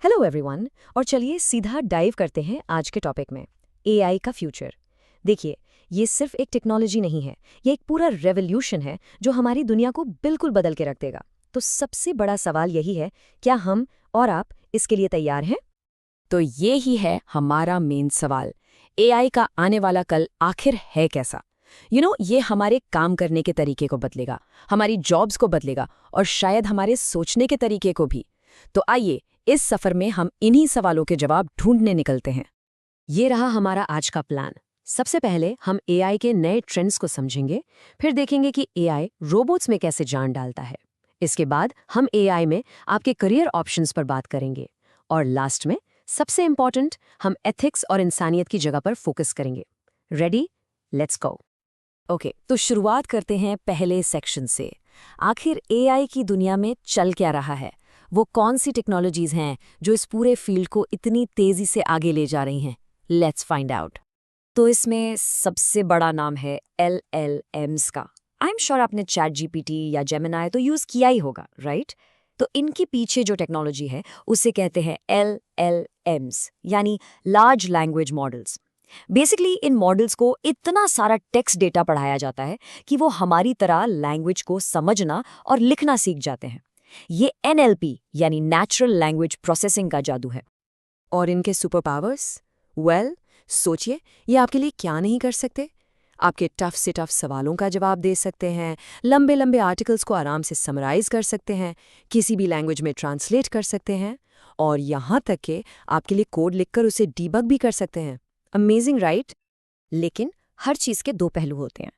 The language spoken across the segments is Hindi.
Hello everyone. और चलिए सीधा डाइव करते हैं आज के टॉपिक में, एआई का फ्यूचर। देखिए, ये सिर्फ एक टेक्नोलॉजी नहीं है, ये एक पूरा रेवोल्यूशन है जो हमारी दुनिया को बिल्कुल बदल के रख देगा। तो सबसे बड़ा सवाल यही है, क्या हम और आप इसके लिए तैयार हैं? तो ये ही है हमारा मेन सवाल। एआई का आने वाला कल आखिर है कैसा? ये हमारे काम करने के तरीके को बदलेगा, हमारी जॉब्स को बदलेगा और शायद हमारे सोचने के तरीके को भी। तो आइए इस सफर में हम इन्हीं सवालों के जवाब ढूंढने निकलते हैं। ये रहा हमारा आज का प्लान। सबसे पहले हम एआई के नए ट्रेंड्स को समझेंगे, फिर देखेंगे कि एआई रोबोट्स में कैसे जान डालता है। इसके बाद हम एआई में आपके करियर ऑप्शंस पर बात करेंगे और लास्ट में सबसे इंपॉर्टेंट, हम एथिक्स और इंसानियत की जगह पर फोकस करेंगे। रेडी? Let's go. ओके, तो शुरुआत करते हैं पहले सेक्शन से। आखिर एआई की दुनिया में चल क्या रहा है? वो कौन सी टेक्नोलॉजीज हैं जो इस पूरे फील्ड को इतनी तेजी से आगे ले जा रही हैं? Let's find out. तो इसमें सबसे बड़ा नाम है LLMs का। आई एम श्योर आपने चैट जीपीटी या जेमिनाई तो यूज किया ही होगा, राइट? तो इनके पीछे जो टेक्नोलॉजी है उसे कहते हैं LLMs, यानी लार्ज लैंग्वेज मॉडल्स। बेसिकली इन मॉडल्स को इतना सारा टेक्स्ट डेटा पढ़ाया जाता है कि वो हमारी तरह लैंग्वेज को समझना और लिखना सीख जाते हैं। ये NLP यानी नेचुरल लैंग्वेज प्रोसेसिंग का जादू है। और इनके सुपर पावर्स? वेल, सोचिए, ये आपके लिए क्या नहीं कर सकते। आपके टफ से टफ सवालों का जवाब दे सकते हैं, लंबे लंबे आर्टिकल्स को आराम से समराइज कर सकते हैं, किसी भी लैंग्वेज में ट्रांसलेट कर सकते हैं, और यहाँ तक कि आपके लिए कोड लिखकर उसे डीबग भी कर सकते हैं। Amazing, right? लेकिन हर चीज़ के दो पहलू होते हैं।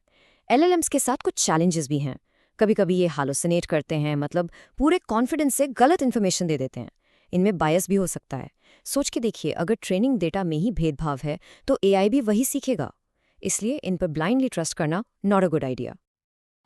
LLMs के साथ कुछ चैलेंजेस भी हैं। कभी कभी ये हालोसिनेट करते हैं, मतलब पूरे कॉन्फिडेंस से गलत इन्फॉर्मेशन दे देते हैं। इनमें बायस भी हो सकता है। सोच के देखिए, अगर ट्रेनिंग डेटा में ही भेदभाव है तो एआई भी वही सीखेगा। इसलिए इन पर ब्लाइंडली ट्रस्ट करना not a good idea.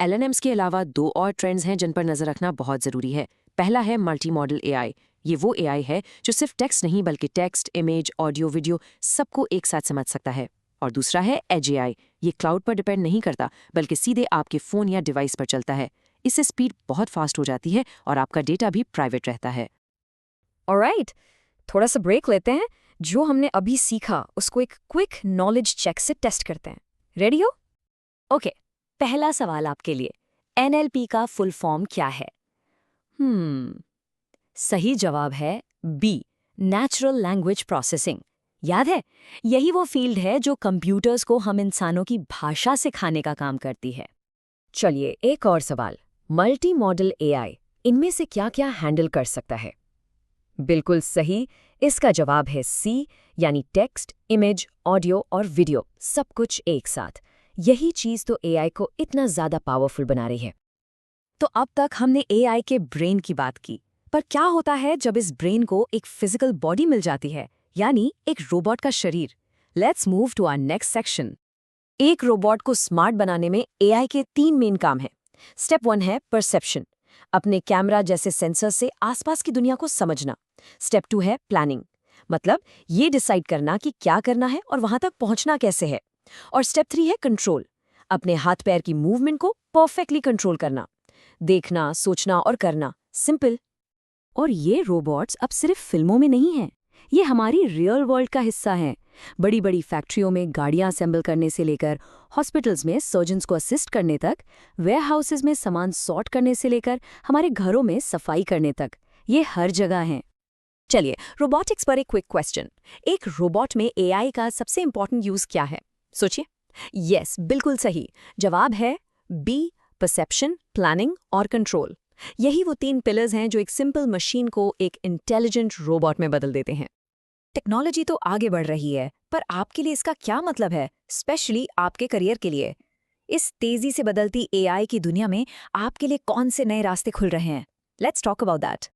LLMs के अलावा दो और ट्रेंड्स हैं जिन पर नजर रखना बहुत जरूरी है। पहला है मल्टी मॉडल एआई। ये वो एआई है जो सिर्फ टेक्स्ट नहीं बल्कि टेक्स्ट, इमेज, ऑडियो, वीडियो सबको एक साथ समझ सकता है। और दूसरा है एज एआई। ये क्लाउड पर डिपेंड नहीं करता बल्कि सीधे आपके फोन या डिवाइस पर चलता है। इससे स्पीड बहुत फास्ट हो जाती है और आपका डेटा भी प्राइवेट रहता है। ऑलराइट, थोड़ा सा ब्रेक लेते हैं। जो हमने अभी सीखा उसको एक क्विक नॉलेज चेक से टेस्ट करते हैं। रेडी हो? ओके, पहला सवाल आपके लिए। NLP का फुल फॉर्म क्या है? सही जवाब है बी, नेचुरल लैंग्वेज प्रोसेसिंग। याद है, यही वो फील्ड है जो कंप्यूटर्स को हम इंसानों की भाषा सिखाने का काम करती है। चलिए एक और सवाल। मल्टी मॉडल एआई इनमें से क्या क्या हैंडल कर सकता है? बिल्कुल सही, इसका जवाब है सी, यानी टेक्स्ट, इमेज, ऑडियो और वीडियो सब कुछ एक साथ। यही चीज़ तो एआई को इतना ज़्यादा पावरफुल बना रही है। तो अब तक हमने एआई के ब्रेन की बात की, पर क्या होता है जब इस ब्रेन को एक फिजिकल बॉडी मिल जाती है, यानी एक रोबोट का शरीर? Let's move to our next section. एक रोबोट को स्मार्ट बनाने में एआई के 3 मेन काम हैं। स्टेप 1 है परसेप्शन, अपने कैमरा जैसे सेंसर से आसपास की दुनिया को समझना। स्टेप 2 है प्लानिंग, मतलब ये डिसाइड करना कि क्या करना है और वहां तक पहुंचना कैसे है। और स्टेप 3 है कंट्रोल, अपने हाथ पैर की मूवमेंट को परफेक्टली कंट्रोल करना, देखना, सोचना और करना। सिंपल। और ये रोबोट्स अब सिर्फ फिल्मों में नहीं हैं, ये हमारी रियल वर्ल्ड का हिस्सा हैं। बड़ी बड़ी फैक्ट्रियों में गाड़ियां असेंबल करने से लेकर हॉस्पिटल्स में सर्जन्स को असिस्ट करने तक, वेयरहाउसेस में सामान सॉर्ट करने से लेकर हमारे घरों में सफाई करने तक, ये हर जगह हैं। चलिए रोबोटिक्स पर एक क्विक क्वेश्चन। एक रोबोट में एआई का सबसे इंपॉर्टेंट यूज क्या है? सोचिए। यस, बिल्कुल सही जवाब है बी, परसेप्शन, प्लानिंग और कंट्रोल। यही वो 3 पिलर्स हैं जो एक सिंपल मशीन को एक इंटेलिजेंट रोबोट में बदल देते हैं। टेक्नोलॉजी तो आगे बढ़ रही है, पर आपके लिए इसका क्या मतलब है, स्पेशली आपके करियर के लिए? इस तेजी से बदलती एआई की दुनिया में आपके लिए कौन से नए रास्ते खुल रहे हैं? Let's talk about that.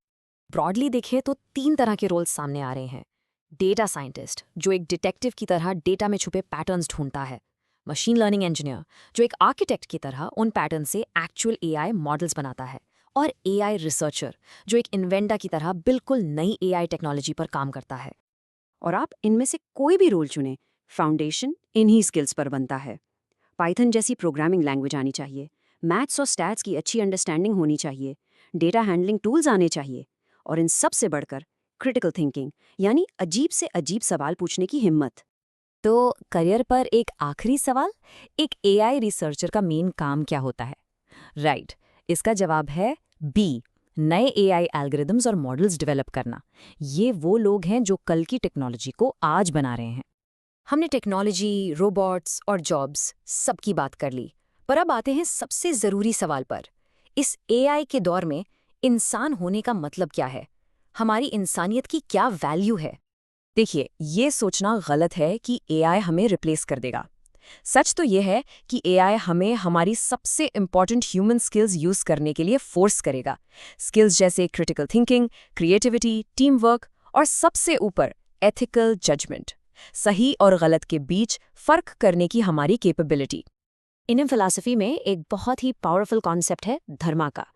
Broadly देखें तो 3 तरह के रोल्स सामने आ रहे हैं। डेटा साइंटिस्ट, जो एक डिटेक्टिव की तरह डेटा में छुपे पैटर्न्स ढूंढता है। मशीन लर्निंग इंजीनियर, जो एक आर्किटेक्ट की तरह उन पैटर्न से एक्चुअल एआई मॉडल्स बनाता है। और एआई रिसर्चर, जो एक इन्वेंटर की तरह बिल्कुल नई एआई टेक्नोलॉजी पर काम करता है। और आप इनमें से कोई भी रोल चुनें, फाउंडेशन इन्हीं स्किल्स पर बनता है। पाइथन जैसी प्रोग्रामिंग लैंग्वेज आनी चाहिए, मैथ्स और स्टैट्स की अच्छी अंडरस्टैंडिंग होनी चाहिए, डेटा हैंडलिंग टूल्स आने चाहिए, और इन सब से बढ़कर क्रिटिकल थिंकिंग, यानी अजीब से अजीब सवाल पूछने की हिम्मत। तो करियर पर एक आखिरी सवाल, एक एआई रिसर्चर का मेन काम क्या होता है? राइट, इसका जवाब है बी, नए एआई एल्गोरिदम्स और मॉडल्स डेवलप करना। ये वो लोग हैं जो कल की टेक्नोलॉजी को आज बना रहे हैं। हमने टेक्नोलॉजी, रोबोट्स और जॉब्स सबकी बात कर ली, पर अब आते हैं सबसे ज़रूरी सवाल पर। इस एआई के दौर में इंसान होने का मतलब क्या है? हमारी इंसानियत की क्या वैल्यू है? देखिए, ये सोचना गलत है कि एआई हमें रिप्लेस कर देगा। सच तो ये है कि एआई हमें हमारी सबसे इम्पॉर्टेंट ह्यूमन स्किल्स यूज करने के लिए फोर्स करेगा। स्किल्स जैसे critical thinking, creativity, team work और सबसे ऊपर एथिकल जजमेंट, सही और गलत के बीच फर्क करने की हमारी कैपेबिलिटी। इंडियन फिलॉसफी में एक बहुत ही पावरफुल कॉन्सेप्ट है धर्मा का।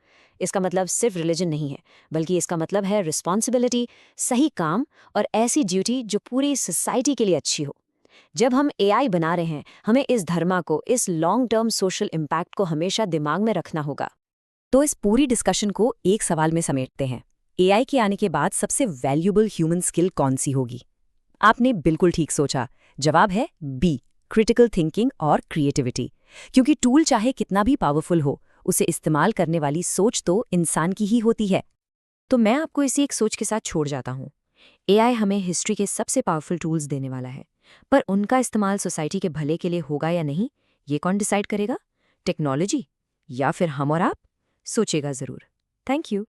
इसका मतलब सिर्फ रिलीजन नहीं है, बल्कि इसका मतलब है रिस्पॉन्सिबिलिटी, सही काम और ऐसी ड्यूटी जो पूरी सोसाइटी के लिए अच्छी हो। जब हम एआई बना रहे हैं, हमें इस धर्मा को, इस लॉन्ग टर्म सोशल इम्पैक्ट को हमेशा दिमाग में रखना होगा। तो इस पूरी डिस्कशन को एक सवाल में समेटते हैं। एआई के आने के बाद सबसे वैल्यूएबल ह्यूमन स्किल कौन सी होगी? आपने बिल्कुल ठीक सोचा। जवाब है बी, क्रिटिकल थिंकिंग और क्रिएटिविटी। क्योंकि टूल चाहे कितना भी पावरफुल हो, उसे इस्तेमाल करने वाली सोच तो इंसान की ही होती है। तो मैं आपको इसी एक सोच के साथ छोड़ जाता हूँ। एआई हमें हिस्ट्री के सबसे पावरफुल टूल्स देने वाला है, पर उनका इस्तेमाल सोसाइटी के भले के लिए होगा या नहीं, ये कौन डिसाइड करेगा? टेक्नोलॉजी या फिर हम और आप? सोचेगा ज़रूर। Thank you.